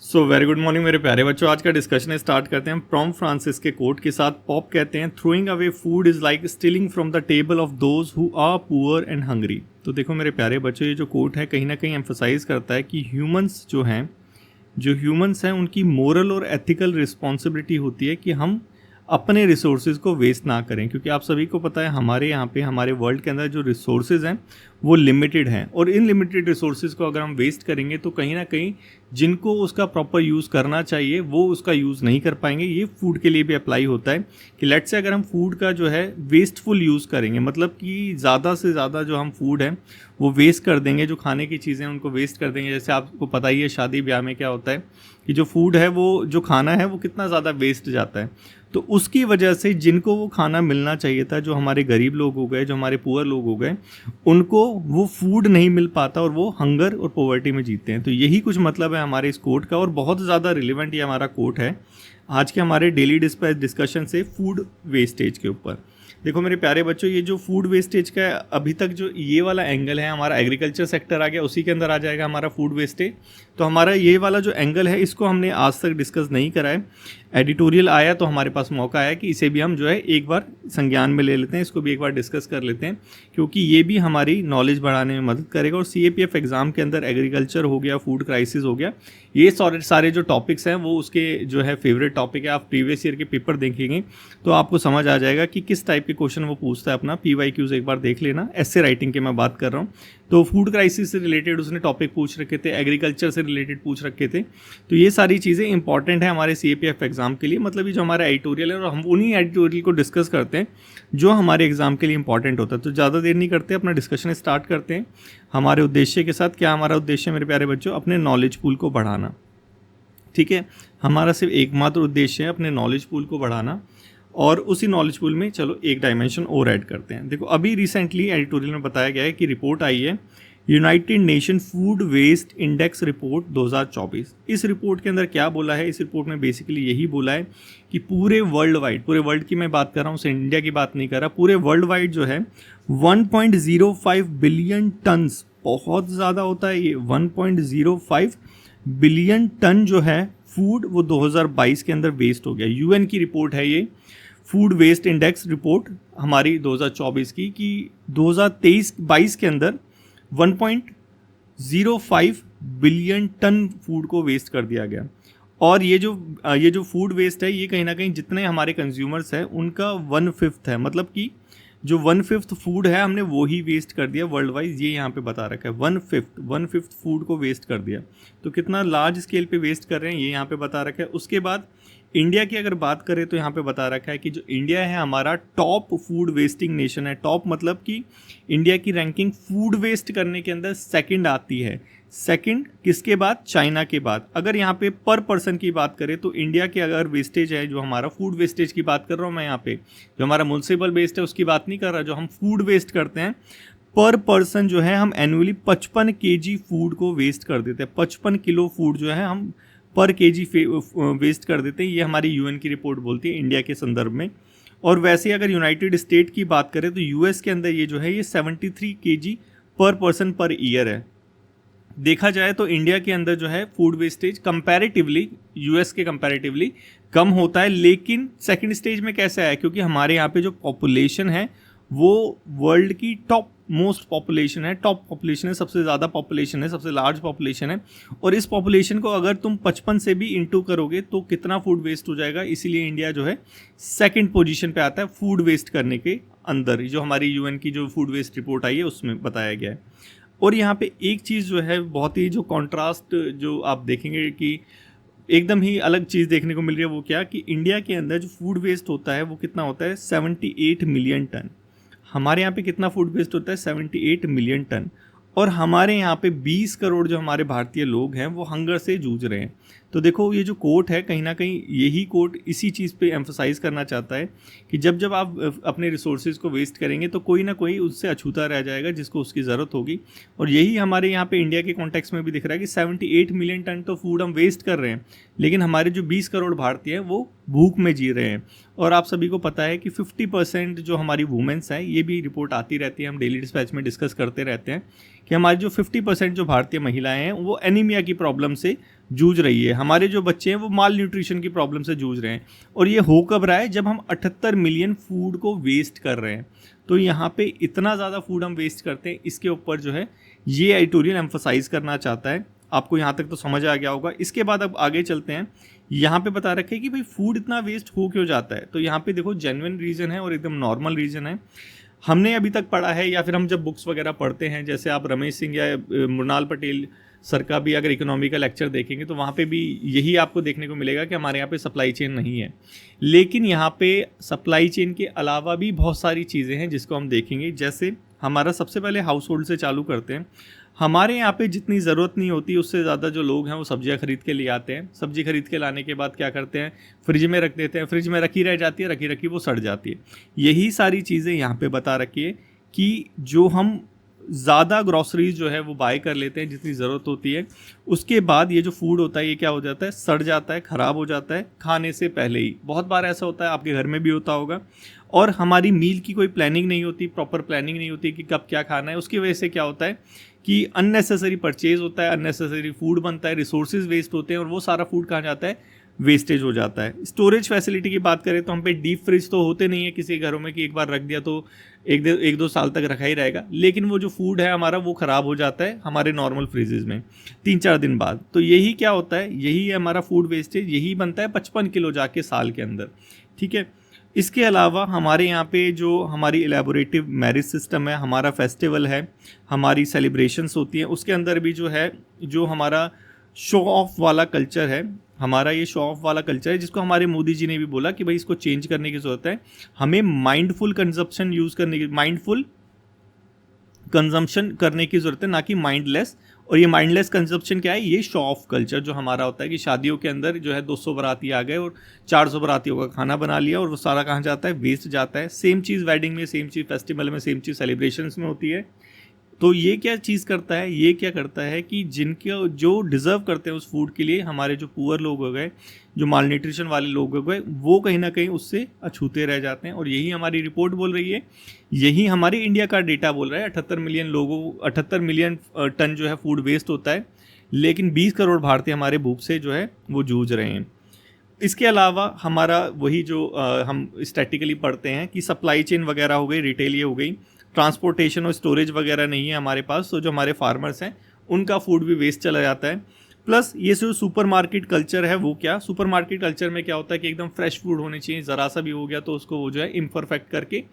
So very good morning मेरे प्यारे बच्चों। आज का डिस्कशन स्टार्ट करते हैं पॉप फ्रांसिस के कोट के साथ। पॉप कहते हैं throwing away food is like stealing from the table of those who are poor and hungry. तो देखो मेरे प्यारे बच्चों, ये जो कोट है कहीं ना कहीं एम्फोसाइज करता है कि ह्यूमंस हैं उनकी मोरल और एथिकल रिस्पॉन्सिबिलिटी होती है कि हम अपने रिसोर्सेज को वेस्ट ना करें, क्योंकि आप सभी को पता है हमारे यहाँ पे हमारे वर्ल्ड के अंदर जो रिसोर्सेज हैं वो लिमिटेड हैं, और इन लिमिटेड रिसोर्सेज को अगर हम वेस्ट करेंगे तो कहीं ना कहीं जिनको उसका प्रॉपर यूज़ करना चाहिए वो उसका यूज़ नहीं कर पाएंगे। ये फूड के लिए भी अप्लाई होता है कि लेट से अगर हम फूड का जो है वेस्टफुल यूज़ करेंगे, मतलब कि ज़्यादा से ज़्यादा जो हम फूड है वो वेस्ट कर देंगे, जो खाने की चीज़ें हैं उनको वेस्ट कर देंगे। जैसे आपको पता ही है शादी ब्याह में क्या होता है कि जो फूड है वो जो खाना है वो कितना ज़्यादा वेस्ट जाता है। तो उसकी वजह से जिनको वो खाना मिलना चाहिए था, जो हमारे गरीब लोग हो गए, जो हमारे पुअर लोग हो गए, उनको वो फूड नहीं मिल पाता और वो हंगर और पॉवर्टी में जीते हैं। तो यही कुछ मतलब है हमारे इस कोट का, और बहुत ज़्यादा रिलेवेंट ये हमारा कोट है आज के हमारे डेली डिस्कशन से फूड वेस्टेज के ऊपर। देखो मेरे प्यारे बच्चों, ये जो फूड वेस्टेज का अभी तक जो ये वाला एंगल है हमारा एग्रीकल्चर सेक्टर आ गया, उसी के अंदर आ जाएगा हमारा फूड वेस्टेज। तो हमारा ये वाला जो एंगल है इसको हमने आज तक डिस्कस नहीं करा है। एडिटोरियल आया तो हमारे पास मौका आया कि इसे भी हम जो है एक बार संज्ञान में ले लेते हैं, इसको भी एक बार डिस्कस कर लेते हैं, क्योंकि ये भी हमारी नॉलेज बढ़ाने में मदद करेगा। और CAPF एग्ज़ाम के अंदर एग्रीकल्चर हो गया, फूड क्राइसिस हो गया, ये सारे जो टॉपिक्स हैं वो उसके जो है फेवरेट टॉपिक है। आप प्रीवियस ईयर के पेपर देखेंगे तो आपको समझ आ जाएगा कि किस टाइप के क्वेश्चन वो पूछता है। अपना PYQs एक बार देख लेना, ऐसे राइटिंग के मैं बात कर रहा हूँ। तो फूड क्राइसिस से रिलेटेड उसने टॉपिक पूछ रखे थे, एग्रीकल्चर से रिलेटेड पूछ रखे थे। तो ये सारी चीज़ें इंपॉर्टेंट है हमारे CAPF एग्ज़ाम के लिए। मतलब ये जो हमारा एडिटोरियल है और हम उन्हीं एडिटोरियल को डिस्कस करते हैं जो हमारे एग्ज़ाम के लिए इंपॉर्टेंट होता है। तो ज़्यादा देर नहीं करते, अपना डिस्कशन स्टार्ट करते हैं हमारे उद्देश्य के साथ। क्या हमारा उद्देश्य है मेरे प्यारे बच्चों? अपने नॉलेज पूल को बढ़ाना। ठीक है, हमारा सिर्फ एकमात्र उद्देश्य है अपने नॉलेज पूल को बढ़ाना, और उसी नॉलेज पूल में चलो एक डायमेंशन और ऐड करते हैं। देखो अभी रिसेंटली एडिटोरियल में बताया गया है कि रिपोर्ट आई है United Nation food waste index report 2024। इस रिपोर्ट के अंदर क्या बोला है? इस रिपोर्ट में बेसिकली यही बोला है कि पूरे वर्ल्ड की मैं बात कर रहा हूँ, सिर्फ इंडिया की बात नहीं कर रहा, पूरे वर्ल्ड वाइड जो है 1.05 बिलियन टन्स, बहुत ज़्यादा होता है ये, 1.05 बिलियन टन जो है फूड वो 2022 के अंदर वेस्ट हो गया। UN की रिपोर्ट है ये, फूड वेस्ट इंडेक्स रिपोर्ट हमारी 2024 की, कि 2023-22 के अंदर 1.05 बिलियन टन फूड को वेस्ट कर दिया गया। और ये जो फूड वेस्ट है ये कहीं ना कहीं जितने हमारे कंज्यूमर्स हैं उनका 1/5 है। मतलब कि जो 1/5 फूड है हमने वो ही वेस्ट कर दिया वर्ल्ड वाइज, ये यहाँ पे बता रखा है। 1/5 फूड को वेस्ट कर दिया, तो कितना लार्ज स्केल पे वेस्ट कर रहे हैं ये यहाँ पे बता रखा है। उसके बाद इंडिया की अगर बात करें तो यहाँ पे बता रखा है कि जो इंडिया है हमारा टॉप फूड वेस्टिंग नेशन है। टॉप मतलब कि इंडिया की रैंकिंग फूड वेस्ट करने के अंदर सेकंड आती है। सेकंड किसके बाद? चाइना के बाद। अगर यहाँ पे पर पर्सन की बात करें तो इंडिया के अगर वेस्टेज है, जो हमारा फूड वेस्टेज की बात कर रहा हूँ मैं यहाँ पे, जो हमारा म्युनिसिपल वेस्ट है उसकी बात नहीं कर रहा, जो हम फूड वेस्ट करते हैं पर पर्सन जो है हम एनुअली 55 kg फूड को वेस्ट कर देते हैं। 55 किलो फूड जो है हम पर kg वेस्ट कर देते हैं, ये हमारी UN की रिपोर्ट बोलती है इंडिया के संदर्भ में। और वैसे अगर यूनाइटेड स्टेट की बात करें तो US के अंदर ये जो है ये 73 kg पर पर्सन पर ईयर है। देखा जाए तो इंडिया के अंदर जो है फूड वेस्टेज कंपैरेटिवली US के कंपैरेटिवली कम होता है, लेकिन सेकंड स्टेज में कैसे आया? क्योंकि हमारे यहाँ पे जो पॉपुलेशन है वो वर्ल्ड की टॉप मोस्ट पॉपुलेशन है, टॉप पॉपुलेशन है, सबसे ज़्यादा पॉपुलेशन है, सबसे लार्ज पॉपुलेशन है। और इस पॉपुलेशन को अगर तुम 55 से भी इंटू करोगे तो कितना फूड वेस्ट हो जाएगा, इसीलिए इंडिया जो है सेकंड पोजीशन पे आता है फूड वेस्ट करने के अंदर। जो हमारी UN की जो फूड वेस्ट रिपोर्ट आई है उसमें बताया गया है। और यहाँ पे एक चीज़ जो है बहुत ही जो कॉन्ट्रास्ट जो आप देखेंगे कि एकदम ही अलग चीज़ देखने को मिल रही है, वो क्या कि इंडिया के अंदर जो फूड वेस्ट होता है वो कितना होता है? 78 मिलियन टन। हमारे यहाँ पे कितना फूड वेस्ट होता है? 78 मिलियन टन। और हमारे यहाँ पे 20 करोड़ जो हमारे भारतीय लोग हैं वो हंगर से जूझ रहे हैं। तो देखो ये जो कोट है कहीं ना कहीं यही कोट इसी चीज़ पे एम्फसाइज करना चाहता है कि जब आप अपने रिसोर्सेज को वेस्ट करेंगे तो कोई ना कोई उससे अछूता रह जाएगा जिसको उसकी ज़रूरत होगी। और यही हमारे यहाँ पे इंडिया के कॉन्टेक्स्ट में भी दिख रहा है कि 78 मिलियन टन तो फूड हम वेस्ट कर रहे हैं, लेकिन हमारे जो 20 करोड़ भारतीय हैं वो भूख में जी रहे हैं। और आप सभी को पता है कि 50% जो हमारी वुमेन्स हैं, ये भी रिपोर्ट आती रहती है, हम डेली डिस्पैच में डिस्कस करते रहते हैं कि हमारी जो 50% जो भारतीय महिलाएं हैं वो एनीमिया की प्रॉब्लम से जूझ रही है, हमारे जो बच्चे हैं वो माल न्यूट्रिशन की प्रॉब्लम से जूझ रहे हैं। और ये हो कब रहा है, जब हम 78 मिलियन फूड को वेस्ट कर रहे हैं। तो यहाँ पे इतना ज़्यादा फूड हम वेस्ट करते हैं, इसके ऊपर जो है ये एडिटोरियल एम्फसाइज करना चाहता है। आपको यहाँ तक तो समझ आ गया होगा। इसके बाद अब आगे चलते हैं। यहाँ पे बता रखे कि भाई फूड इतना वेस्ट हो क्यों जाता है। तो यहाँ पे देखो जेन्युइन रीज़न है और एकदम नॉर्मल रीज़न है। हमने अभी तक पढ़ा है, या फिर हम जब बुक्स वगैरह पढ़ते हैं, जैसे आप रमेश सिंह या मृणाल पटेल सर का भी अगर इकोनॉमी का लेक्चर देखेंगे तो वहाँ पे भी यही आपको देखने को मिलेगा कि हमारे यहाँ पे सप्लाई चेन नहीं है। लेकिन यहाँ पे सप्लाई चेन के अलावा भी बहुत सारी चीज़ें हैं जिसको हम देखेंगे। जैसे हमारा सबसे पहले हाउस होल्ड से चालू करते हैं। हमारे यहाँ पे जितनी ज़रूरत नहीं होती उससे ज़्यादा जो लोग हैं वो सब्जियाँ खरीद के ले आते हैं। सब्जी खरीद के लाने के बाद क्या करते हैं, फ्रिज में रख देते हैं। फ्रिज में रखी रह जाती है, रखी रखी वो सड़ जाती है। यही सारी चीज़ें यहाँ पे बता रखी है कि जो हम ज़्यादा ग्रॉसरीज जो है वो बाय कर लेते हैं जितनी ज़रूरत होती है, उसके बाद ये जो फूड होता है ये क्या हो जाता है, सड़ जाता है, ख़राब हो जाता है खाने से पहले ही। बहुत बार ऐसा होता है, आपके घर में भी होता होगा। और हमारी मील की कोई प्लानिंग नहीं होती, प्रॉपर प्लानिंग नहीं होती कि कब क्या खाना है। उसकी वजह से क्या होता है कि अननेसेसरी परचेज होता है, अननेसेसरी फूड बनता है, रिसोर्सेज वेस्ट होते हैं, और वो सारा फूड कहाँ जाता है, वेस्टेज हो जाता है। स्टोरेज फैसिलिटी की बात करें तो हम पे डीप फ्रिज तो होते नहीं है किसी घरों में कि एक बार रख दिया तो एक दो साल तक रखा ही रहेगा। लेकिन वो जो फूड है हमारा वो ख़राब हो जाता है हमारे नॉर्मल फ्रिजेज में 3-4 दिन बाद। तो यही क्या होता है, यही है हमारा फूड वेस्टेज। यही बनता है 55 किलो जाके साल के अंदर। ठीक है। इसके अलावा हमारे यहाँ पे जो हमारी एलेबोरेटिव मैरिज सिस्टम है, हमारा फेस्टिवल है, हमारी सेलिब्रेशंस होती हैं, उसके अंदर भी जो है जो हमारा शो ऑफ वाला कल्चर है, हमारा ये शो ऑफ वाला कल्चर है जिसको हमारे मोदी जी ने भी बोला कि भाई इसको चेंज करने की ज़रूरत है। हमें माइंडफुल कंजप्शन यूज़ करने की, माइंडफुल कंजम्पशन करने की ज़रूरत है, ना कि माइंडलेस। और ये माइंडलेस कंजप्शन क्या है, ये शो ऑफ कल्चर जो हमारा होता है कि शादियों के अंदर जो है 200 बाराती आ गए और 400 बारातियों का खाना बना लिया और वो सारा कहाँ जाता है, वेस्ट जाता है। सेम चीज़ वेडिंग में, सेम चीज़ फेस्टिवल में, सेम चीज़ सेलिब्रेशंस में होती है। तो ये क्या चीज़ करता है, ये क्या करता है कि जिनके जो डिज़र्व करते हैं उस फूड के लिए, हमारे जो पुअर लोग हो गए, जो माल न्यूट्रिशन वाले लोग हो गए, वो कहीं ना कहीं उससे अछूते रह जाते हैं। और यही हमारी रिपोर्ट बोल रही है, यही हमारे इंडिया का डेटा बोल रहा है। 78 मिलियन टन जो है फूड वेस्ट होता है, लेकिन 20 करोड़ भारतीय हमारे भूख से जो है वो जूझ रहे हैं। इसके अलावा हमारा वही जो हम स्टैटिकली पढ़ते हैं कि सप्लाई चेन वगैरह हो गई, रिटेल ये हो गई, ट्रांसपोर्टेशन और स्टोरेज वगैरह नहीं है हमारे पास। तो जो हमारे फार्मर्स हैं उनका फूड भी वेस्ट चला जाता है। प्लस ये जो सुपरमार्केट कल्चर है वो क्या, सुपरमार्केट कल्चर में क्या होता है कि एकदम फ्रेश फूड होने चाहिए, ज़रा सा भी हो गया तो उसको वो जो है इम्परफेक्ट करके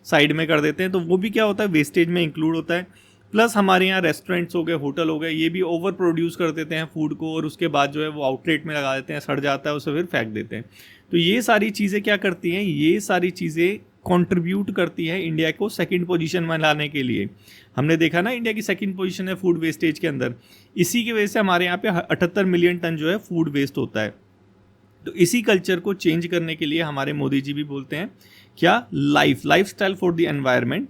साइड में कर देते हैं। तो वो भी क्या होता है, वेस्टेज में इंक्लूड होता है। प्लस हमारे यहाँ रेस्टोरेंट्स हो गए, होटल हो गए, ये भी ओवर प्रोड्यूस कर देते हैं फूड को और उसके बाद जो है वो आउटलेट में लगा देते हैं, सड़ जाता है, उसे फिर फेंक देते हैं। तो ये सारी चीज़ें क्या करती हैं, ये सारी चीज़ें कंट्रीब्यूट करती है इंडिया को सेकंड पोजीशन में लाने के लिए। हमने देखा ना इंडिया की सेकंड पोजीशन है फूड वेस्टेज के अंदर। इसी की वजह से हमारे यहाँ पे 78 मिलियन टन जो है फूड वेस्ट होता है। तो इसी कल्चर को चेंज करने के लिए हमारे मोदी जी भी बोलते हैं क्या, lifestyle for the environment,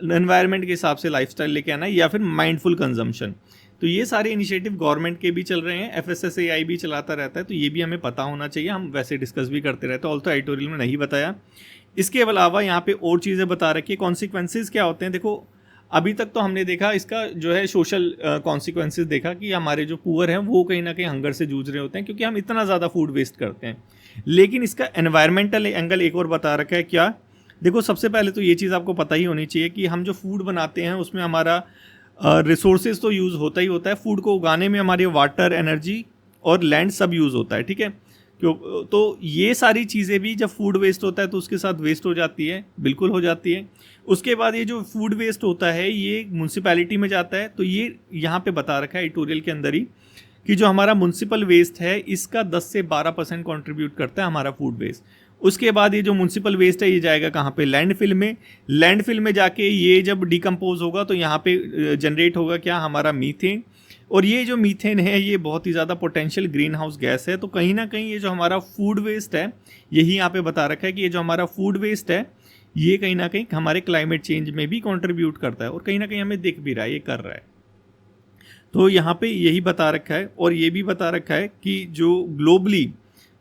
environment के हिसाब से लाइफस्टाइल लेके आना है, या फिर माइंडफुल कंजम्पशन। तो ये सारे इनिशिएटिव गवर्नमेंट के भी चल रहे हैं, FSSAI भी चलाता रहता है। तो ये भी हमें पता होना चाहिए, हम वैसे डिस्कस भी करते रहते हैं, ऑल्सो एडिटोरियल में नहीं बताया। इसके अलावा यहाँ पे और चीज़ें बता रखी है, कॉन्सिक्वेंसेज क्या होते हैं। देखो अभी तक तो हमने देखा इसका जो है सोशल कॉन्सिक्वेंसेज देखा कि हमारे जो पुअर हैं वो कहीं ना कहीं हंगर से जूझ रहे होते हैं क्योंकि हम इतना ज़्यादा फूड वेस्ट करते हैं। लेकिन इसका एनवायरमेंटल एंगल एक और बता रखा है क्या। देखो सबसे पहले तो ये चीज़ आपको पता ही होनी चाहिए कि हम जो फूड बनाते हैं उसमें हमारा रिसोर्सेज तो यूज़ होता ही होता है। फूड को उगाने में हमारे वाटर, एनर्जी और लैंड सब यूज़ होता है, ठीक है। क्यों, तो ये सारी चीज़ें भी जब फूड वेस्ट होता है तो उसके साथ वेस्ट हो जाती है, बिल्कुल हो जाती है। उसके बाद ये जो फूड वेस्ट होता है ये म्यूनसिपैलिटी में जाता है। तो ये यहाँ पे बता रखा है एडिटोरियल के अंदर ही कि जो हमारा म्यूनसिपल वेस्ट है इसका 10 से 12% कॉन्ट्रीब्यूट करता है हमारा फूड वेस्ट। उसके बाद ये जो म्यूनसिपल वेस्ट है ये जाएगा कहाँ पे, लैंडफिल में। लैंडफिल में जाके ये जब डिकम्पोज होगा तो यहाँ पे जनरेट होगा क्या, हमारा मीथेन। और ये जो मीथेन है ये बहुत ही ज़्यादा पोटेंशियल ग्रीन हाउस गैस है। तो कहीं ना कहीं ये जो हमारा फूड वेस्ट है, यही यहाँ पे बता रखा है कि ये जो हमारा फूड वेस्ट है ये कहीं ना कहीं हमारे क्लाइमेट चेंज में भी कंट्रीब्यूट करता है और कहीं ना कहीं हमें दिख भी रहा है, ये कर रहा है। तो यहाँ पे यही बता रखा है। और ये भी बता रखा है कि जो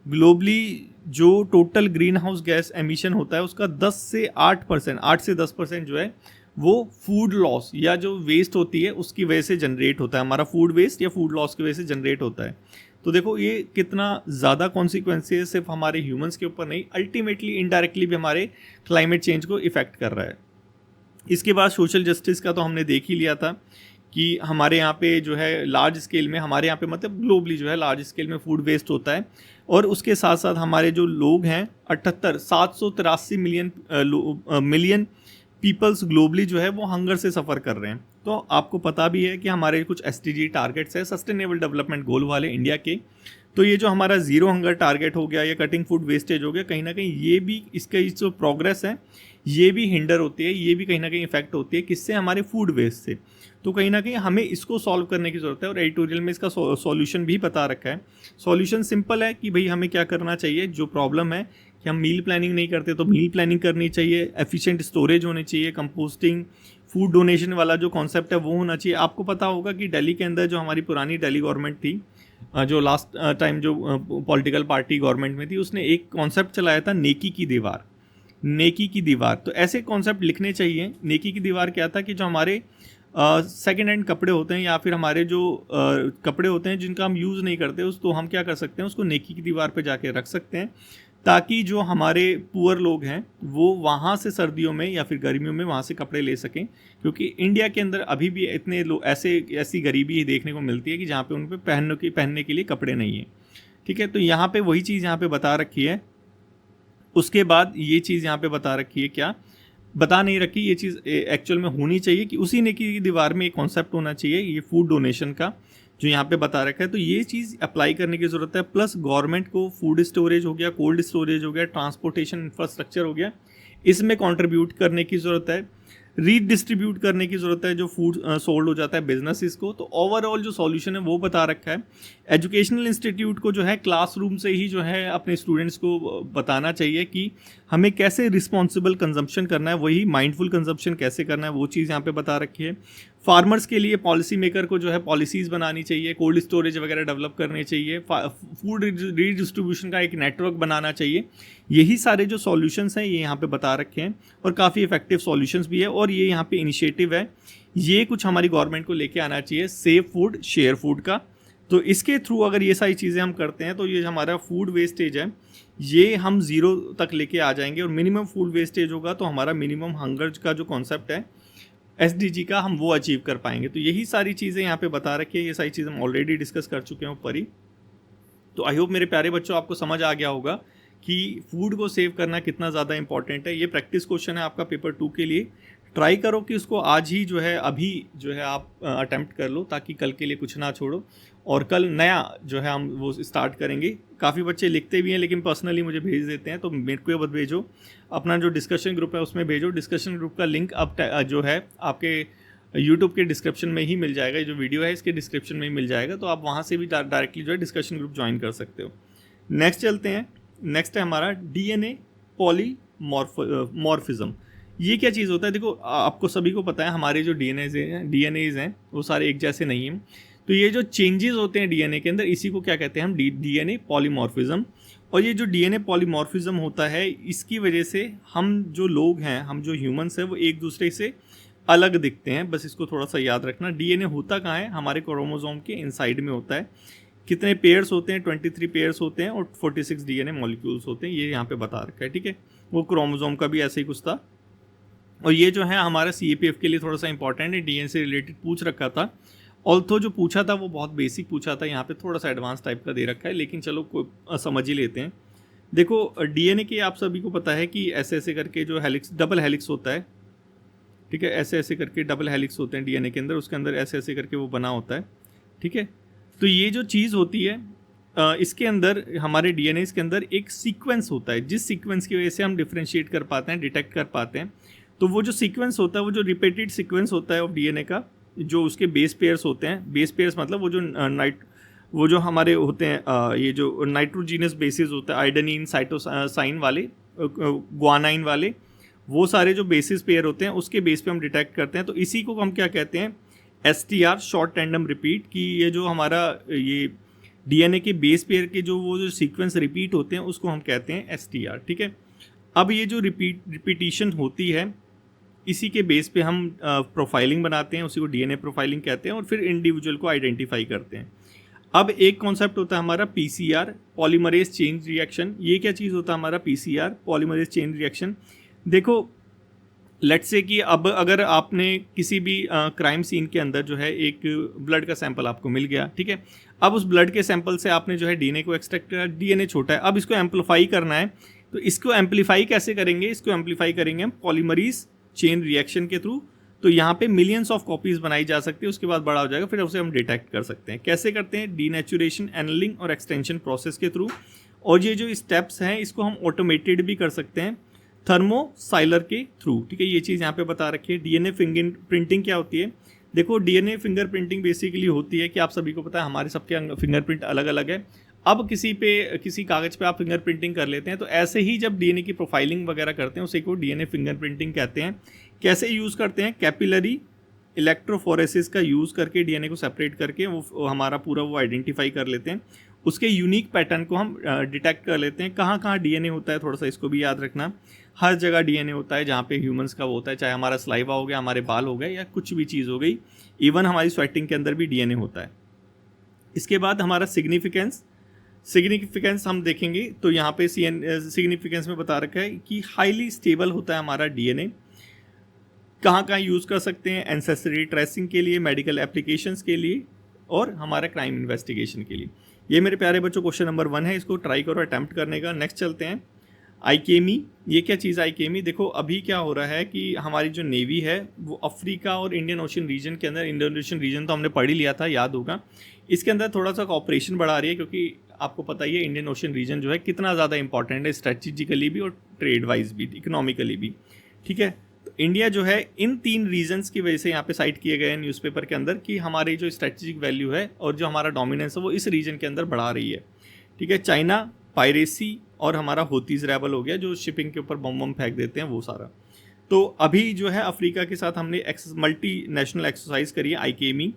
ग्लोबली जो total green house gas emission होता है उसका 8 से 10% जो है वो फूड लॉस या जो वेस्ट होती है उसकी वजह से जनरेट होता है। हमारा फूड वेस्ट या फूड लॉस की वजह से जनरेट होता है। तो देखो ये कितना ज़्यादा कॉन्सिक्वेंसेस सिर्फ हमारे ह्यूमंस के ऊपर नहीं, अल्टीमेटली इनडायरेक्टली भी हमारे क्लाइमेट चेंज को इफ़ेक्ट कर रहा है। इसके बाद सोशल जस्टिस का तो हमने देख ही लिया था कि हमारे यहाँ पे जो है लार्ज स्केल में, हमारे यहाँ पे मतलब ग्लोबली जो है लार्ज स्केल में फूड वेस्ट होता है, और उसके साथ साथ हमारे जो लोग हैं 783 मिलियन पीपल्स ग्लोबली जो है वो हंगर से सफ़र कर रहे हैं। तो आपको पता भी है कि हमारे कुछ SDG टारगेट्स है, सस्टेनेबल डेवलपमेंट गोल वाले इंडिया के। तो ये जो हमारा ज़ीरो हंगर टारगेट हो गया या कटिंग फूड वेस्टेज हो गया, कहीं ना कहीं ये भी इसका जो प्रोग्रेस है ये भी हिंडर होती है, ये भी कहीं ना कहीं इफेक्ट होती है किससे, हमारे फूड वेस्ट से। तो कहीं ना कहीं हमें इसको सॉल्व करने की ज़रूरत है, और एडिटोरियल में इसका सॉल्यूशन भी बता रखा है। सॉल्यूशन सिंपल है कि भाई हमें क्या करना चाहिए, जो प्रॉब्लम है कि हम मील प्लानिंग नहीं करते तो मील प्लानिंग करनी चाहिए, एफिशिएंट स्टोरेज होनी चाहिए, कंपोस्टिंग, फूड डोनेशन वाला जो कॉन्सेप्ट है वो होना चाहिए। आपको पता होगा कि दिल्ली के अंदर जो हमारी पुरानी दिल्ली गवर्नमेंट थी, जो लास्ट टाइम जो पॉलिटिकल पार्टी गवर्नमेंट में थी, उसने एक कॉन्सेप्ट चलाया था नेकी की दीवार। नेकी की दीवार, तो ऐसे कॉन्सेप्ट लिखने चाहिए। नेकी की दीवार क्या था कि जो हमारे सेकेंड हैंड कपड़े होते हैं या फिर हमारे जो कपड़े होते हैं जिनका हम यूज़ नहीं करते, उस तो हम क्या कर सकते हैं, उसको नेकी की दीवार पे जाके रख सकते हैं, ताकि जो हमारे पुअर लोग हैं वो वहाँ से सर्दियों में या फिर गर्मियों में वहाँ से कपड़े ले सकें। क्योंकि इंडिया के अंदर अभी भी इतने लोग ऐसी गरीबी देखने को मिलती है कि जहाँ पे उन पर पहनने के लिए कपड़े नहीं हैं। ठीक है, तो यहाँ पे वही चीज़ यहाँ पे बता रखी है। उसके बाद ये चीज़ यहाँ पे बता रखी है, क्या बता नहीं रखी, ये चीज़ एक्चुअल में होनी चाहिए कि उसी नेकी की दीवार में एक कॉन्सेप्ट होना चाहिए ये फूड डोनेशन का, जो यहाँ पे बता रखा है। तो ये चीज़ अप्लाई करने की ज़रूरत है। प्लस गवर्नमेंट को फूड स्टोरेज हो गया, कोल्ड स्टोरेज हो गया, ट्रांसपोर्टेशन इंफ्रास्ट्रक्चर हो गया, इसमें कंट्रीब्यूट करने की ज़रूरत है। रीडिस्ट्रीब्यूट करने की ज़रूरत है जो फूड सोल्ड हो जाता है बिजनेसेस को। तो ओवरऑल जो सॉल्यूशन है वो बता रखा है। एजुकेशनल इंस्टीट्यूट को जो है क्लासरूम से ही जो है अपने स्टूडेंट्स को बताना चाहिए कि हमें कैसे रिस्पॉन्सिबल कंजम्पशन करना है, वही माइंडफुल कंजम्पशन कैसे करना है, वो चीज़ यहाँ पे बता रखी है। फार्मर्स के लिए पॉलिसी मेकर को जो है पॉलिसीज़ बनानी चाहिए, कोल्ड स्टोरेज वगैरह डेवलप करने चाहिए, फूड रीडिस्ट्रीब्यूशन का एक नेटवर्क बनाना चाहिए। यही सारे जो सॉल्यूशंस हैं ये यहाँ पे बता रखे हैं, और काफ़ी इफेक्टिव सॉल्यूशंस भी है। और ये यहाँ पे इनिशिएटिव है, ये कुछ हमारी गवर्नमेंट को लेके आना चाहिए, सेव फूड शेयर फूड का। तो इसके थ्रू अगर ये सारी चीज़ें हम करते हैं तो ये हमारा फूड वेस्टेज है ये हम ज़ीरो तक लेके आ जाएंगे, और मिनिमम फूड वेस्टेज होगा तो हमारा मिनिमम हंगर का जो कॉन्सेप्ट है SDG का, हम वो अचीव कर पाएंगे। तो यही सारी चीज़ें यहाँ पे बता रखी है, ये सारी चीज़ें हम ऑलरेडी डिस्कस कर चुके हैं ऊपर ही। तो आई होप मेरे प्यारे बच्चों आपको समझ आ गया होगा कि फूड को सेव करना कितना ज़्यादा इंपॉर्टेंट है। ये प्रैक्टिस क्वेश्चन है आपका पेपर 2 के लिए। ट्राई करो कि उसको आज ही जो है अभी जो है आप अटेम्प्ट कर लो, ताकि कल के लिए कुछ ना छोड़ो। और कल नया जो है हम वो स्टार्ट करेंगे। काफ़ी बच्चे लिखते भी हैं लेकिन पर्सनली मुझे भेज देते हैं, तो मेरे को मत भेजो, अपना जो डिस्कशन ग्रुप है उसमें भेजो। डिस्कशन ग्रुप का लिंक अब जो है आपके यूट्यूब के डिस्क्रिप्शन में ही मिल जाएगा, जो वीडियो है इसके डिस्क्रिप्शन में ही मिल जाएगा, तो आप वहाँ से भी डायरेक्टली जो है डिस्कशन ग्रुप ज्वाइन कर सकते हो। नेक्स्ट चलते हैं। नेक्स्ट है हमारा DNA पॉलीमॉर्फिज्म। ये क्या चीज़ होता है? देखो आपको सभी को पता है हमारे जो DNAs हैं वो सारे एक जैसे नहीं हैं। तो ये जो चेंजेस होते हैं DNA के अंदर, इसी को क्या कहते हैं हम, DNA पॉलीमॉर्फिज्म। और ये जो DNA पॉलीमॉर्फिज्म होता है, इसकी वजह से हम जो लोग हैं, हम जो ह्यूमंस हैं, वो एक दूसरे से अलग दिखते हैं। बस इसको थोड़ा सा याद रखना। DNA होता कहाँ है? हमारे क्रोमोसोम के इनसाइड में होता है। कितने पेयर्स होते हैं? 23 पेयर्स होते हैं, और 46 DNA मॉलिक्यूल्स होते हैं, ये यहाँ पे बता रखा है। ठीक है, वो क्रोमोसोम का भी ऐसे ही कुछ था। और ये जो है हमारा CAPF के लिए थोड़ा सा इंपॉर्टेंट है, DNA से रिलेटेड पूछ रखा था। ऑल्थो जो पूछा था वो बहुत बेसिक पूछा था, यहाँ पे थोड़ा सा एडवांस टाइप का दे रखा है, लेकिन चलो कोई समझ ही लेते हैं। देखो DNA के आप सभी को पता है कि ऐसे ऐसे करके जो हेलिक्स, डबल हेलिक्स होता है। ठीक है, ऐसे ऐसे करके डबल हेलिक्स होते हैं DNA के अंदर, उसके अंदर ऐसे ऐसे करके वो बना होता है। ठीक है, तो ये जो चीज़ होती है इसके अंदर, हमारे DNA के अंदर एक सीक्वेंस होता है, जिस सीक्वेंस की वजह से हम डिफ्रेंशिएट कर पाते हैं, डिटेक्ट कर पाते हैं। तो वो जो सीक्वेंस होता है, वो जो रिपीटेड सीक्वेंस होता है ऑफ DNA का, जो उसके बेस पेयर्स होते हैं। बेस पेयर्स मतलब वो जो हमारे होते हैं, ये जो नाइट्रोजीनस बेसिस होता है, आइडेनिन, साइटोसाइन वाले, ग्वानाइन वाले, वो सारे जो बेसिस पेयर होते हैं उसके बेस पे हम डिटेक्ट करते हैं। तो इसी को हम क्या कहते हैं? STR, short tandem repeat. कि ये जो हमारा ये DNA के बेस पेयर के वो जो सीक्वेंस रिपीट होते हैं उसको हम कहते हैं STR। ठीक है, अब ये जो रिपीटिशन होती है, इसी के बेस पे हम प्रोफाइलिंग बनाते हैं, उसी को DNA प्रोफाइलिंग कहते हैं, और फिर इंडिविजुअल को आइडेंटिफाई करते हैं। अब एक कॉन्सेप्ट होता है हमारा पीसीआर, पॉलीमरेज चेन रिएक्शन। ये क्या चीज़ होता है हमारा पीसीआर, पॉलीमरेज चेन रिएक्शन? देखो लेट्स से कि अब अगर आपने किसी भी क्राइम सीन के अंदर जो है एक ब्लड का सैंपल आपको मिल गया, ठीक है, अब उस ब्लड के सैंपल से आपने जो है डीएनए को एक्सट्रैक्ट किया, डीएनए छोटा है, अब इसको एम्पलीफाई करना है। तो इसको एम्पलीफाई कैसे करेंगे? इसको एम्पलीफाई करेंगे हम पॉलीमरेज चेन रिएक्शन के थ्रू। तो यहाँ पे मिलियंस ऑफ कॉपीज बनाई जा सकती है, उसके बाद बड़ा हो जाएगा, फिर उसे हम डिटेक्ट कर सकते हैं। कैसे करते हैं? डीनेचुरेशन, एनलिंग और एक्सटेंशन प्रोसेस के थ्रू। और ये जो स्टेप्स हैं इसको हम ऑटोमेटेड भी कर सकते हैं थर्मोसाइलर के थ्रू, ठीक है। ये चीज़ यहाँ पे बता रखी है। डीएनए फिंगर प्रिंटिंग क्या होती है? देखो डीएनए फिंगर प्रिंटिंग बेसिकली होती है कि आप सभी को पता है हमारे सबके फिंगरप्रिंट अलग अलग है। अब किसी कागज़ पे आप फिंगर प्रिंटिंग कर लेते हैं, तो ऐसे ही जब डीएनए की प्रोफाइलिंग वगैरह करते हैं उसे को डीएनए फिंगर प्रिंटिंग कहते हैं। कैसे यूज़ करते हैं? कैपिलरी इलेक्ट्रोफोरेसिस का यूज़ करके डीएनए को सेपरेट करके वो हमारा पूरा वो आइडेंटिफाई कर लेते हैं। उसके यूनिक पैटर्न को हम डिटेक्ट कर लेते हैं। कहाँ कहाँ डीएनए होता है, थोड़ा सा इसको भी याद रखना। हर जगह डीएनए होता है जहाँ पे ह्यूमंस का वो होता है, चाहे हमारा स्लाइवा हो गया, हमारे बाल हो गए, या कुछ भी चीज़ हो गई। इवन हमारी स्वेटिंग के अंदर भी डीएनए होता है। इसके बाद हमारा सिग्निफिकेंस हम देखेंगे तो यहाँ पे सिग्निफिकेंस में बता रखा है कि हाईली स्टेबल होता है हमारा डीएनए। कहाँ कहाँ यूज़ कर सकते हैं? एंसेस्ट्री ट्रेसिंग के लिए, मेडिकल एप्लीकेशंस के लिए, और हमारा क्राइम इन्वेस्टिगेशन के लिए। ये मेरे प्यारे बच्चों क्वेश्चन नंबर 1 है, इसको ट्राई करो अटैम्प्ट करने का। नेक्स्ट चलते हैं आईकेमी। ये क्या चीज़ है आईकेमी? देखो अभी क्या हो रहा है कि हमारी जो नेवी है वो अफ्रीका और इंडियन ओशन रीजन के अंदर, इंडियन ओशन रीजन तो हमने पढ़ ही लिया था, याद होगा, इसके अंदर थोड़ा सा कॉपरेशन बढ़ा रही है, क्योंकि आपको पता ही है इंडियन ओशन रीजन जो है कितना ज़्यादा इंपॉर्टेंट है स्ट्रेटेजिकली भी और ट्रेड वाइज भी, इकोनॉमिकली भी, ठीक है। तो इंडिया जो है इन 3 रीजन्स की वजह से यहाँ पे साइट किए गए हैं न्यूज़पेपर के अंदर कि हमारी जो स्ट्रेटेजिक वैल्यू है और जो हमारा डोमिनेंस है वो इस रीजन के अंदर बढ़ा रही है, ठीक है। चाइना, पायरेसी और हमारा होतीज रेबल हो गया जो शिपिंग के ऊपर बम फेंक देते हैं, वो सारा। तो अभी जो है अफ्रीका के साथ हमने मल्टी नेशनल एक्सरसाइज करी है आईकेमी।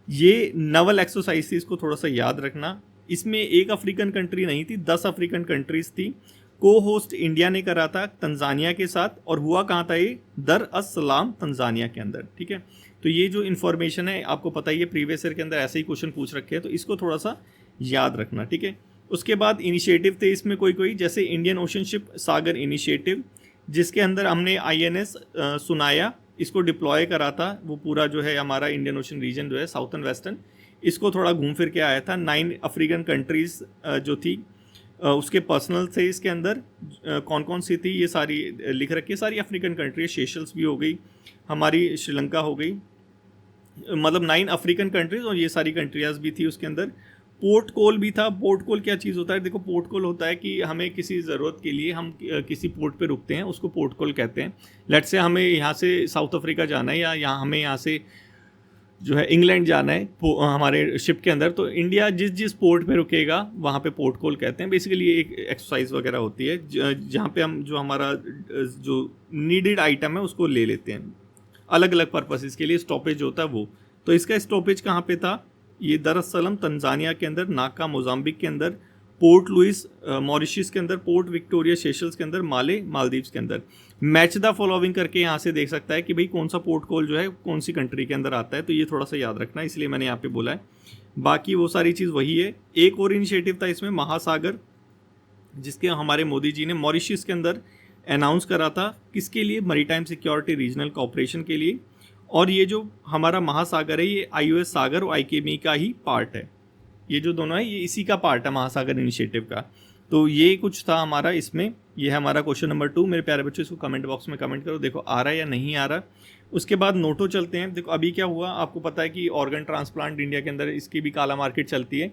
ये नवल एक्सरसाइज थी, इसको थोड़ा सा याद रखना। इसमें एक अफ्रीकन कंट्री नहीं थी, 10 अफ्रीकन कंट्रीज थी। को होस्ट इंडिया ने करा था तंजानिया के साथ, और हुआ कहाँ था ये? दर अस सलाम तंजानिया के अंदर, ठीक है। तो ये जो इन्फॉर्मेशन है आपको पता ही है, प्रीवियस ईयर के अंदर ऐसे ही क्वेश्चन पूछ रखे हैं, तो इसको थोड़ा सा याद रखना, ठीक है। उसके बाद इनिशिएटिव थे इसमें कोई जैसे इंडियन ओशन शिप सागर इनिशिएटिव, जिसके अंदर हमने INS सुनाया इसको डिप्लॉय करा था। वो पूरा जो है हमारा इंडियन ओशन रीजन जो है साउथर्न वेस्टर्न, इसको थोड़ा घूम फिर के आया था। 9 अफ्रीकन कंट्रीज़ जो थी उसके पर्सनल थे इसके अंदर, कौन कौन सी थी ये सारी लिख रखी है, सारी अफ्रीकन कंट्री, सेशल्स भी हो गई, हमारी श्रीलंका हो गई, मतलब 9 अफ्रीकन कंट्रीज और ये सारी कंट्रियाज भी थी उसके अंदर। पोर्ट कोल भी था। पोर्ट कोल क्या चीज़ होता है? देखो पोर्ट कोल होता है कि हमें किसी ज़रूरत के लिए हम किसी पोर्ट पे रुकते हैं, उसको पोर्ट कोल कहते हैं। लेट्स से हमें यहाँ से साउथ अफ्रीका जाना है, या हमें यहाँ से जो है इंग्लैंड जाना है हमारे शिप के अंदर, तो इंडिया जिस पोर्ट पे रुकेगा वहाँ पे पोर्ट कोल कहते हैं। बेसिकली ये एक एक्सरसाइज वगैरह होती है जहाँ पे हम जो हमारा जो नीडेड आइटम है उसको ले लेते हैं, अलग अलग पर्पसेस के लिए स्टॉपेज होता है वो। तो इसका स्टॉपेज कहाँ पे था? ये दरअसल तंजानिया के अंदर, नाका मोजाम्बिक के अंदर, पोर्ट लुइस मॉरिशस के अंदर, पोर्ट विक्टोरिया सेशल्स के अंदर, माले मालदीव्स के अंदर। मैच द फॉलोइंग करके यहाँ से देख सकता है कि भाई कौन सा पोर्ट कोल जो है कौन सी कंट्री के अंदर आता है, तो ये थोड़ा सा याद रखना, इसलिए मैंने यहाँ पे बोला है। बाकी वो सारी चीज़ वही है। एक और इनिशिएटिव था इसमें महासागर, जिसके हमारे मोदी जी ने मॉरिशस के अंदर अनाउंस करा था, किसके लिए? मरीटाइम सिक्योरिटी रीजनल कॉपरेशन के लिए। और ये जो हमारा महासागर है ये IOS सागर और IKME का ही पार्ट है, ये जो दोनों है ये इसी का पार्ट है महासागर इनिशिएटिव का। तो ये कुछ था हमारा इसमें। ये है हमारा क्वेश्चन नंबर 2। मेरे प्यारे बच्चों इसको कमेंट बॉक्स में कमेंट करो, देखो आ रहा है या नहीं आ रहा। उसके बाद नोटो चलते हैं। देखो अभी क्या हुआ, आपको पता है कि ऑर्गन ट्रांसप्लांट इंडिया के अंदर इसकी भी काला मार्केट चलती है।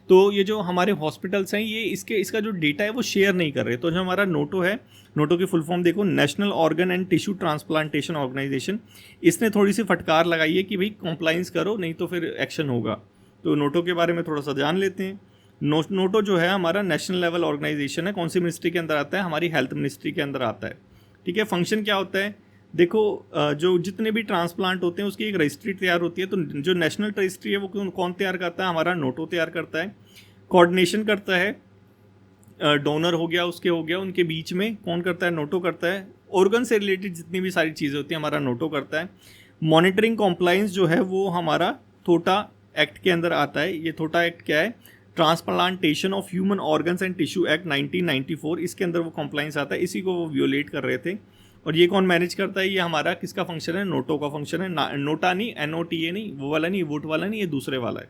तो ये जो हमारे हॉस्पिटल्स हैं ये इसका जो डेटा है वो शेयर नहीं कर रहे। तो जो हमारा नोटो है, नोटो की फुल फॉर्म देखो, national organ and tissue transplantation organisation, इसने थोड़ी सी फटकार लगाई है कि भाई कॉम्प्लाइंस करो नहीं तो फिर एक्शन होगा। तो नोटो के बारे में थोड़ा सा जान लेते हैं। नोटो जो है हमारा नेशनल लेवल ऑर्गेनाइजेशन है। कौन सी मिनिस्ट्री के अंदर आता है? हमारी हेल्थ मिनिस्ट्री के अंदर आता है, ठीक है। फंक्शन क्या होता है? देखो जो जितने भी ट्रांसप्लांट होते हैं उसकी एक रजिस्ट्री तैयार होती है। तो जो नेशनल रजिस्ट्री है वो कौन तैयार करता है? हमारा नोटो तैयार करता है। कोऑर्डिनेशन करता है, डोनर हो गया, उसके हो गया, उनके बीच में कौन करता है? नोटो करता है। ऑर्गन से रिलेटेड जितनी भी सारी चीज़ें होती हैं हमारा नोटो करता है। मॉनिटरिंग कॉम्प्लाइंस जो है वो हमारा थोटा एक्ट के अंदर आता है। ये थोटा एक्ट क्या है? Transplantation of human organs and tissue act 1994, इसके अंदर वो कॉम्प्लाइंस आता है, इसी को वो वियोलेट कर रहे थे। और ये कौन मैनेज करता है? ये हमारा किसका फंक्शन है? नोटो का फंक्शन है। नोटा नहीं, NOTA नहीं, वो वाला नहीं, वोट वाला नहीं, ये दूसरे वाला है,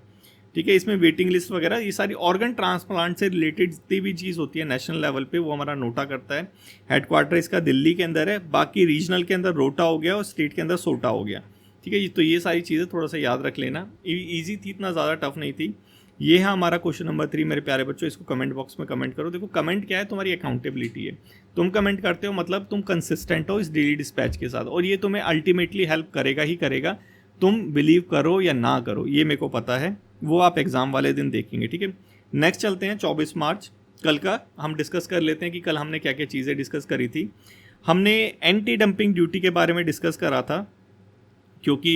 ठीक है। इसमें वेटिंग लिस्ट वगैरह, ये सारी ऑर्गन ट्रांसप्लांट से रिलेटेड जितनी भी चीज़ होती है नेशनल लेवल पे, वो हमारा नोटा करता है। हेडक्वार्टर इसका दिल्ली के अंदर है, बाकी रीजनल के अंदर रोटा हो गया और स्टेट के अंदर सोटा हो गया, ठीक है। तो ये सारी चीज़ें थोड़ा सा याद रख लेना, ईजी थी, इतना ज़्यादा टफ नहीं थी। ये है हमारा क्वेश्चन नंबर 3 मेरे प्यारे बच्चों। इसको कमेंट बॉक्स में कमेंट करो। देखो कमेंट क्या है? तुम्हारी अकाउंटेबिलिटी है। तुम कमेंट करते हो मतलब तुम कंसिस्टेंट हो इस डेली डिस्पैच के साथ, और ये तुम्हें अल्टीमेटली हेल्प करेगा ही करेगा, तुम बिलीव करो या ना करो, ये मेरे को पता है, वो आप एग्ज़ाम वाले दिन देखेंगे, ठीक है। नेक्स्ट चलते हैं 24 मार्च, कल का हम डिस्कस कर लेते हैं कि कल हमने क्या क्या चीज़ें डिस्कस करी थी। हमने एंटी डंपिंग ड्यूटी के बारे में डिस्कस करा था, क्योंकि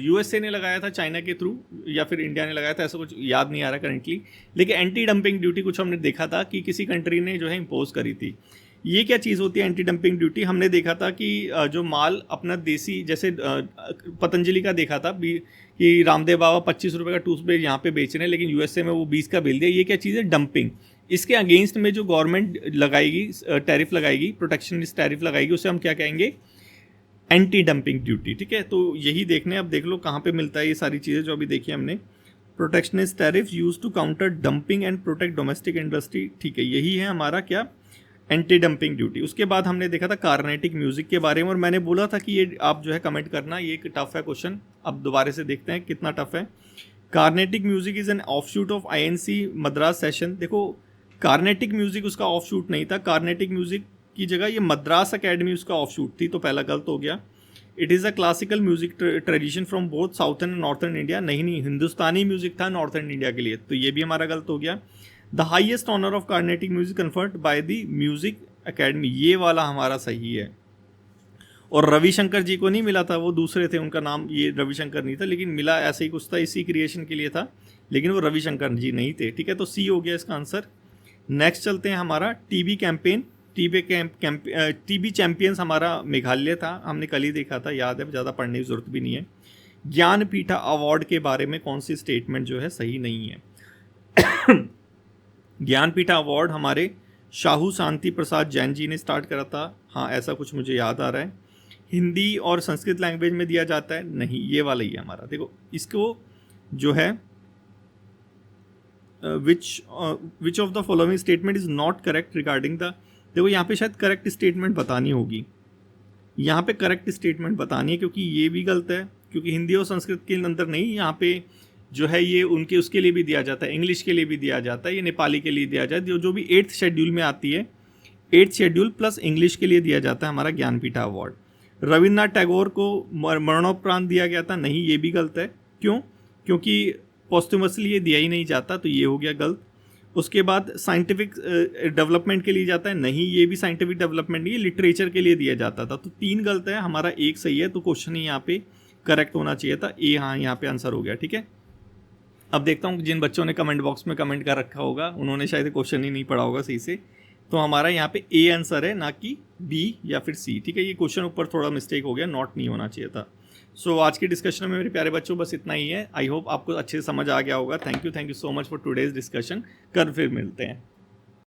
USA ने लगाया था चाइना के थ्रू, या फिर इंडिया ने लगाया था, ऐसा कुछ याद नहीं आ रहा करेंटली, लेकिन एंटी डंपिंग ड्यूटी कुछ हमने देखा था कि किसी कंट्री ने जो है इम्पोज करी थी। ये क्या चीज़ होती है एंटी डंपिंग ड्यूटी? हमने देखा था कि जो माल अपना देसी, जैसे पतंजलि का देखा था कि रामदेव बाबा 25 रुपये का टूथपेस्ट यहाँ पे बेच रहे हैं, लेकिन USA में वो 20 का बिल दिया। ये क्या चीज़ है? डंपिंग। इसके अगेंस्ट में जो गवर्नमेंट लगाएगी, टैरिफ लगाएगी, प्रोटेक्शनिस्ट टैरिफ लगाएगी, उसे हम क्या कहेंगे? एंटी डंपिंग ड्यूटी, ठीक है। तो यही देखने, अब देख लो कहाँ पे मिलता है ये सारी चीज़ें जो अभी देखी हमने। Protectionist tariff use to counter dumping and protect domestic industry, ठीक है, यही है हमारा क्या? Anti dumping duty. उसके बाद हमने देखा था कार्नेटिक म्यूजिक के बारे में, और मैंने बोला था कि ये आप जो है कमेंट करना, ये एक टफ है क्वेश्चन। अब दोबारा से देखते हैं कितना टफ है। Carnatic music is an offshoot of INC Madras session. देखो कार्नेटिक म्यूजिक उसका ऑफशूट नहीं था, कार्नेटिक म्यूजिक की जगह ये मद्रास अकेडमी उसका ऑफशूट थी, तो पहला गलत हो गया। It is a classical music tradition from both southern and northern India. नहीं, हिंदुस्तानी म्यूजिक था नॉर्थर्न इंडिया के लिए, तो ये भी हमारा गलत हो गया। The highest honour of Carnatic music conferred by the music academy, ये वाला हमारा सही है। और रविशंकर जी को नहीं मिला था, वो दूसरे थे, उनका नाम ये रविशंकर नहीं था, लेकिन मिला ऐसे ही कुछ था, इसी क्रिएशन के लिए था, लेकिन वो रविशंकर जी नहीं थे, ठीक है। तो C हो गया इसका आंसर। नेक्स्ट चलते हैं हमारा TB कैंपेन। TB चैंपियंस हमारा मेघालय था, हमने कल ही देखा था, याद है, ज़्यादा पढ़ने की जरूरत भी नहीं है। ज्ञानपीठ अवार्ड के बारे में कौन सी स्टेटमेंट जो है सही नहीं है? ज्ञानपीठ अवार्ड हमारे शाहू शांति प्रसाद जैन जी ने स्टार्ट करा था, हाँ ऐसा कुछ मुझे याद आ रहा है। हिंदी और संस्कृत लैंग्वेज में दिया जाता है, नहीं, ये वाला ही है हमारा। देखो इसको जो है which of the following statement is not correct regarding the, देखो यहाँ पे शायद करेक्ट स्टेटमेंट बतानी होगी, यहाँ पे करेक्ट स्टेटमेंट बतानी है, क्योंकि ये भी गलत है, क्योंकि हिंदी और संस्कृत के अंदर नहीं, यहाँ पे जो है ये उनके उसके लिए भी दिया जाता है, इंग्लिश के लिए भी दिया जाता है, ये नेपाली के लिए दिया जाता है, जो भी 8th शेड्यूल में आती है, 8th शेड्यूल प्लस इंग्लिश के लिए दिया जाता है हमारा ज्ञानपीठ अवार्ड। रविन्द्रनाथ टैगोर को मरणोपरांत दिया गया था, नहीं, ये भी गलत है। क्यों? क्योंकि पोस्टुमसली ये दिया ही नहीं जाता, तो ये हो गया गलत। उसके बाद साइंटिफिक डेवलपमेंट के लिए जाता है, नहीं, ये भी साइंटिफिक डेवलपमेंट नहीं, लिटरेचर के लिए दिया जाता था, तो 3 गलत है, हमारा 1 सही है, तो क्वेश्चन ही यहाँ पे करेक्ट होना चाहिए था, ए, हाँ यहाँ पे आंसर हो गया, ठीक है। अब देखता हूँ जिन बच्चों ने कमेंट बॉक्स में कमेंट कर रखा होगा उन्होंने शायद क्वेश्चन ही नहीं पढ़ा होगा सही से, तो हमारा यहाँ पे ए आंसर है, ना कि बी या फिर सी, ठीक है। ये क्वेश्चन ऊपर थोड़ा मिस्टेक हो गया, नॉट नहीं होना चाहिए था। सो आज की डिस्कशन में मेरे प्यारे बच्चों बस इतना ही है। आई होप आपको अच्छे से समझ आ गया होगा। Thank you so much for today's discussion. कल फिर मिलते हैं।